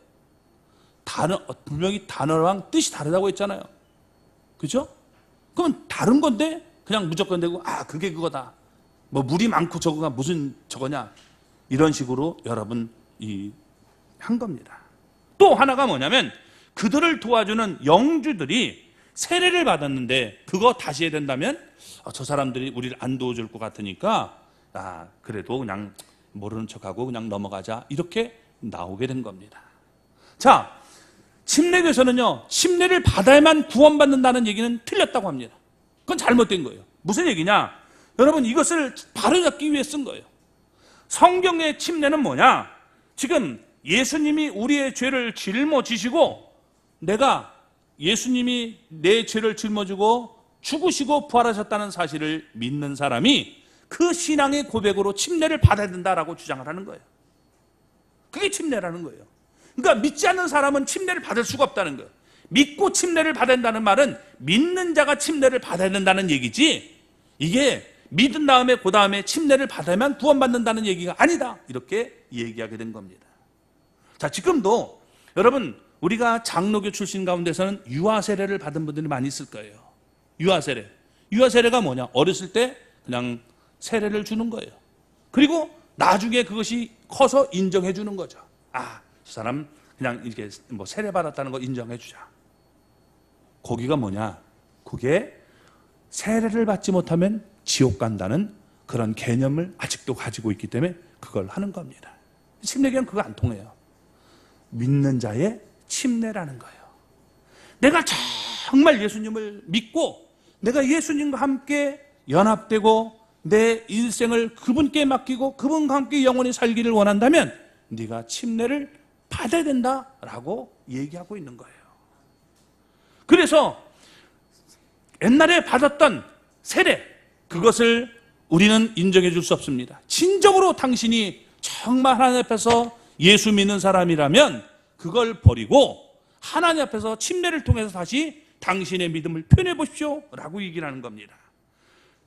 분명히 단어랑 뜻이 다르다고 했잖아요. 그죠? 그러면 다른 건데 그냥 무조건 되고 그게 그거다. 뭐 물이 많고 저거가 무슨 저거냐. 이런 식으로 여러분 한 겁니다. 또 하나가 뭐냐면 그들을 도와주는 영주들이 세례를 받았는데 그거 다시 해야 된다면 저 사람들이 우리를 안 도와줄 것 같으니까 그래도 그냥 모르는 척하고 그냥 넘어가자, 이렇게 나오게 된 겁니다. 자, 침례교에서는요, 침례를 받아야만 구원받는다는 얘기는 틀렸다고 합니다. 그건 잘못된 거예요. 무슨 얘기냐? 여러분, 이것을 바로잡기 위해 쓴 거예요. 성경의 침례는 뭐냐? 지금 예수님이 우리의 죄를 짊어지시고 예수님이 내 죄를 짊어지고 죽으시고 부활하셨다는 사실을 믿는 사람이 그 신앙의 고백으로 침례를 받아야 된다라고 주장을 하는 거예요. 그게 침례라는 거예요. 그러니까 믿지 않는 사람은 침례를 받을 수가 없다는 거예요. 믿고 침례를 받아야 된다는 말은 믿는 자가 침례를 받아야 된다는 얘기지, 이게 믿은 다음에 그 다음에 침례를 받으면 구원받는다는 얘기가 아니다, 이렇게 얘기하게 된 겁니다. 자, 지금도 여러분 우리가 장로교 출신 가운데서는 유아세례를 받은 분들이 많이 있을 거예요. 유아세례가 뭐냐? 어렸을 때 그냥 세례를 주는 거예요. 그리고 나중에 그것이 커서 인정해 주는 거죠. 저 사람 그냥 이렇게 뭐 세례 받았다는 거 인정해 주자. 거기가 뭐냐? 그게 세례를 받지 못하면 지옥 간다는 그런 개념을 아직도 가지고 있기 때문에 그걸 하는 겁니다. 침례교는 그거 안 통해요. 믿는 자의 침례라는 거예요. 내가 정말 예수님을 믿고 내가 예수님과 함께 연합되고 내 인생을 그분께 맡기고 그분과 함께 영원히 살기를 원한다면 네가 침례를 받아야 된다라고 얘기하고 있는 거예요. 그래서 옛날에 받았던 세례, 그것을 우리는 인정해 줄 수 없습니다. 진정으로 당신이 정말 하나님 앞에서 예수 믿는 사람이라면 그걸 버리고 하나님 앞에서 침례를 통해서 다시 당신의 믿음을 표현해 보십시오 라고 얘기를 하는 겁니다.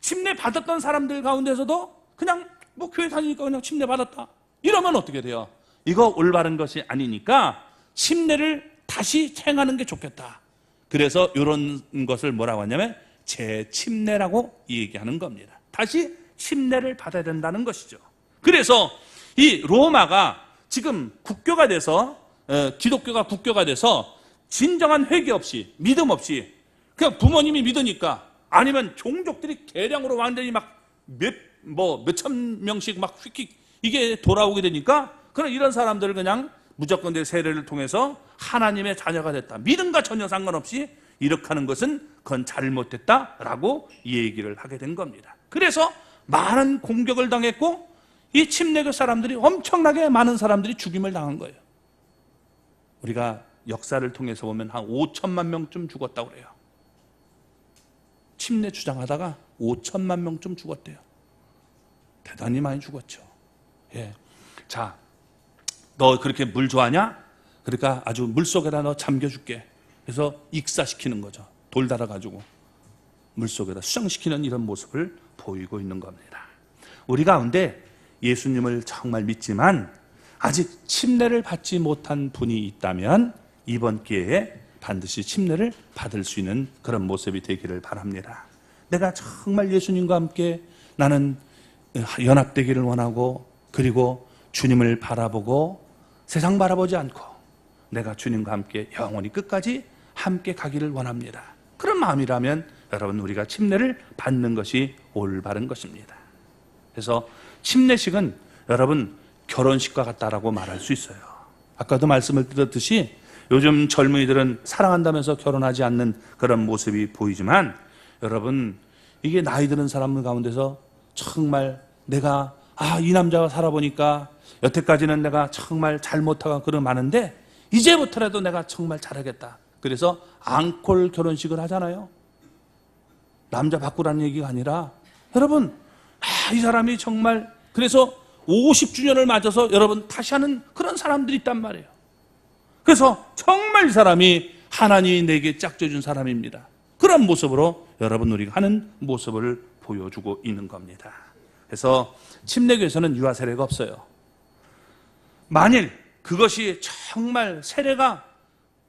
침례 받았던 사람들 가운데서도 그냥 뭐 교회 다니니까 그냥 침례 받았다 이러면 어떻게 돼요? 이거 올바른 것이 아니니까 침례를 다시 행하는 게 좋겠다. 그래서 이런 것을 뭐라고 하냐면 재침례라고 얘기하는 겁니다. 다시 침례를 받아야 된다는 것이죠. 그래서 이 로마가 지금 국교가 돼서 기독교가 국교가 돼서 진정한 회개 없이 믿음 없이 그냥 부모님이 믿으니까 아니면 종족들이 대량으로 완전히 막 몇천 명씩 막 휙휙 이게 돌아오게 되니까 그런 이런 사람들을 그냥 무조건 내 세례를 통해서 하나님의 자녀가 됐다. 믿음과 전혀 상관없이 이렇게 하는 것은 그건 잘못됐다라고 얘기를 하게 된 겁니다. 그래서 많은 공격을 당했고 이 침례교 사람들이 엄청나게 많은 사람들이 죽임을 당한 거예요. 우리가 역사를 통해서 보면 한 5천만 명쯤 죽었다고 그래요. 침례 주장하다가 5천만 명쯤 죽었대요. 대단히 많이 죽었죠. 예. 자, 너 그렇게 물 좋아하냐? 그러니까 아주 물속에다 너 잠겨줄게. 그래서 익사시키는 거죠. 돌 달아가지고 물속에다 수정시키는 이런 모습을 보이고 있는 겁니다. 우리 가운데 예수님을 정말 믿지만 아직 침례를 받지 못한 분이 있다면 이번 기회에 반드시 침례를 받을 수 있는 그런 모습이 되기를 바랍니다. 내가 정말 예수님과 함께 나는 연합되기를 원하고 그리고 주님을 바라보고 세상 바라보지 않고 내가 주님과 함께 영원히 끝까지 함께 가기를 원합니다. 그런 마음이라면 여러분 우리가 침례를 받는 것이 올바른 것입니다. 그래서 침례식은 여러분 결혼식과 같다라고 말할 수 있어요. 아까도 말씀을 드렸듯이 요즘 젊은이들은 사랑한다면서 결혼하지 않는 그런 모습이 보이지만 여러분 이게 나이 드는 사람들 가운데서 정말 내가 이 남자와 살아보니까 여태까지는 내가 정말 잘못하고 그런 많은데 이제부터라도 내가 정말 잘하겠다. 그래서 앙콜 결혼식을 하잖아요. 남자 바꾸라는 얘기가 아니라 여러분 이 사람이 정말 그래서 50주년을 맞아서 여러분 다시 하는 그런 사람들이 있단 말이에요. 그래서 정말 이 사람이 하나님이 내게 짝져준 사람입니다. 그런 모습으로 여러분 우리가 하는 모습을 보여주고 있는 겁니다. 그래서 침례교에서는 유아 세례가 없어요. 만일 그것이 정말 세례가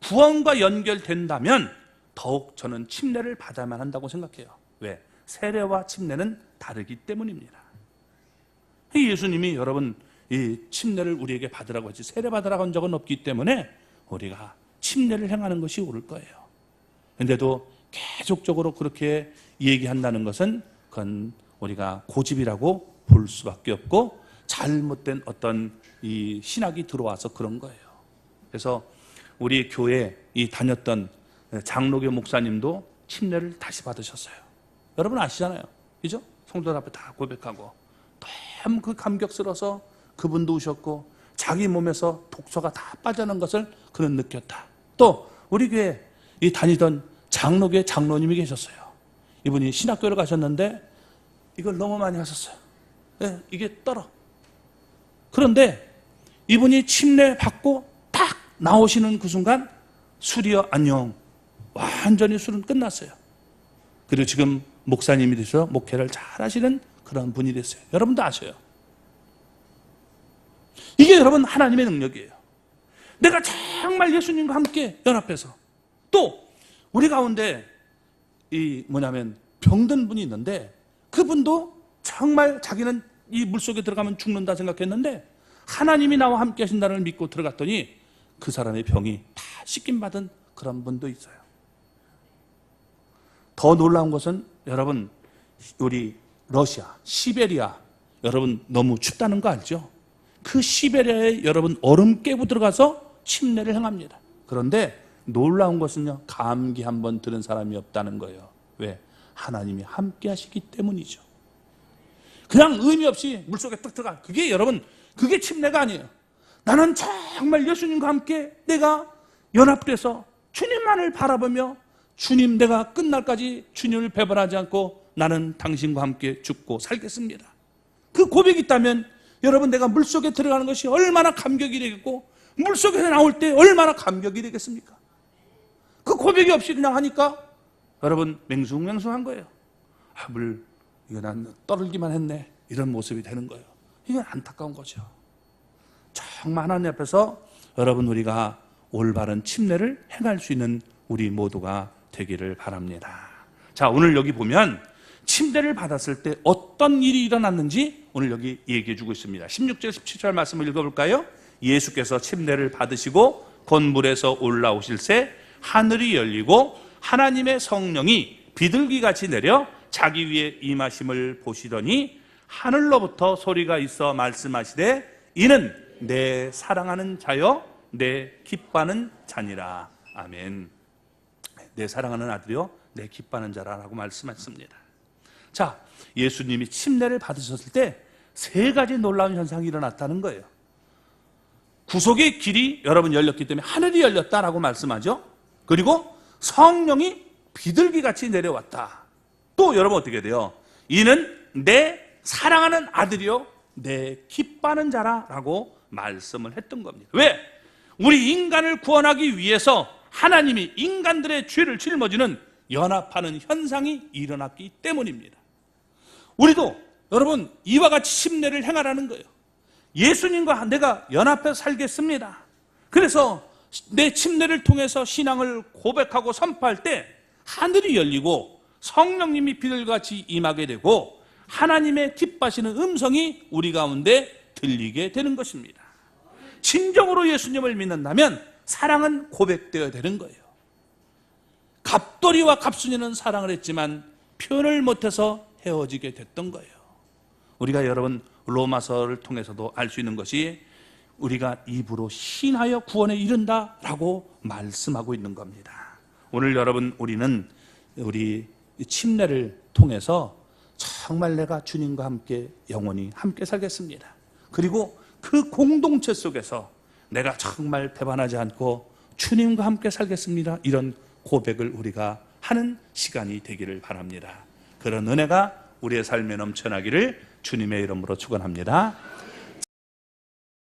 구원과 연결된다면 더욱 저는 침례를 받아야만 한다고 생각해요. 왜? 세례와 침례는 다르기 때문입니다. 예수님이 여러분 이 침례를 우리에게 받으라고 했지 세례 받으라고 한 적은 없기 때문에 우리가 침례를 행하는 것이 옳을 거예요. 그런데도 계속적으로 그렇게 얘기한다는 것은 그건 우리가 고집이라고 볼 수밖에 없고 잘못된 어떤 이 신학이 들어와서 그런 거예요. 그래서 우리 교회 이 다녔던 장로교 목사님도 침례를 다시 받으셨어요. 여러분 아시잖아요. 그죠? 성도들 앞에 다 고백하고 너무 그 감격스러워서 그분도 우셨고 자기 몸에서 독소가 다 빠져나간 것을 그는 느꼈다. 또 우리 교회 이 다니던 장로교회 장로님이 계셨어요. 이분이 신학교를 가셨는데 이걸 너무 많이 하셨어요. 이게 떨어. 그런데 이분이 침례 받고 딱 나오시는 그 순간 술이여 안녕. 완전히 술은 끝났어요. 그리고 지금 목사님이 되셔서 목회를 잘 하시는 그런 분이 됐어요. 여러분도 아셔요. 이게 여러분 하나님의 능력이에요. 내가 정말 예수님과 함께 연합해서 또 우리 가운데 이 뭐냐면 병든 분이 있는데 그분도 정말 자기는 이 물속에 들어가면 죽는다 생각했는데 하나님이 나와 함께 하신다는 걸 믿고 들어갔더니 그 사람의 병이 다 씻김받은 그런 분도 있어요. 더 놀라운 것은 여러분 우리 러시아, 시베리아 여러분 너무 춥다는 거 알죠? 그 시베리아에 여러분 얼음 깨고 들어가서 침례를 행합니다. 그런데 놀라운 것은요 감기 한번 들은 사람이 없다는 거예요. 왜? 하나님이 함께 하시기 때문이죠. 그냥 의미 없이 물속에 뚝 들어가. 그게 여러분 그게 침례가 아니에요. 나는 정말 예수님과 함께 내가 연합돼서 주님만을 바라보며 주님 내가 끝날까지 주님을 배반하지 않고 나는 당신과 함께 죽고 살겠습니다. 그 고백이 있다면 여러분 내가 물속에 들어가는 것이 얼마나 감격이 되겠고 물속에서 나올 때 얼마나 감격이 되겠습니까? 그 고백이 없이 그냥 하니까 여러분 맹숭맹숭한 거예요. 이거 난 떠들기만 했네. 이런 모습이 되는 거예요. 이건 안타까운 거죠. 정말 하나님 앞에서 여러분 우리가 올바른 침례를 행할 수 있는 우리 모두가 되기를 바랍니다. 자, 오늘 여기 보면 침례를 받았을 때 어떤 일이 일어났는지 오늘 여기 얘기해 주고 있습니다. 16절 17절 말씀을 읽어볼까요? 예수께서 침례를 받으시고 곧 물에서 올라오실새 하늘이 열리고 하나님의 성령이 비둘기같이 내려 자기 위에 임하심을 보시더니 하늘로부터 소리가 있어 말씀하시되 이는 내 사랑하는 자여 내 기뻐하는 자니라. 아멘. 내 사랑하는 아들이요 내 기뻐하는 자라라고 말씀하셨습니다. 자, 예수님이 침례를 받으셨을 때 세 가지 놀라운 현상이 일어났다는 거예요. 구속의 길이 여러분 열렸기 때문에 하늘이 열렸다라고 말씀하죠. 그리고 성령이 비둘기같이 내려왔다. 또 여러분 어떻게 돼요? 이는 내 사랑하는 아들이요 내 기뻐하는 자라라고 말씀을 했던 겁니다. 왜? 우리 인간을 구원하기 위해서 하나님이 인간들의 죄를 짊어지는 연합하는 현상이 일어났기 때문입니다. 우리도 여러분 이와 같이 침례를 행하라는 거예요. 예수님과 내가 연합해서 살겠습니다. 그래서 내 침례를 통해서 신앙을 고백하고 선포할 때 하늘이 열리고 성령님이 비둘기같이 임하게 되고 하나님의 기뻐하시는 음성이 우리 가운데 들리게 되는 것입니다. 진정으로 예수님을 믿는다면 사랑은 고백되어야 되는 거예요. 갑돌이와 갑순이는 사랑을 했지만 표현을 못해서 헤어지게 됐던 거예요. 우리가 여러분 로마서를 통해서도 알 수 있는 것이 우리가 입으로 신하여 구원에 이른다라고 말씀하고 있는 겁니다. 오늘 여러분 우리는 우리 침례를 통해서 정말 내가 주님과 함께 영원히 함께 살겠습니다. 그리고 그 공동체 속에서 내가 정말 배반하지 않고 주님과 함께 살겠습니다. 이런 고백을 우리가 하는 시간이 되기를 바랍니다. 그런 은혜가 우리의 삶에 넘쳐나기를 주님의 이름으로 축원합니다.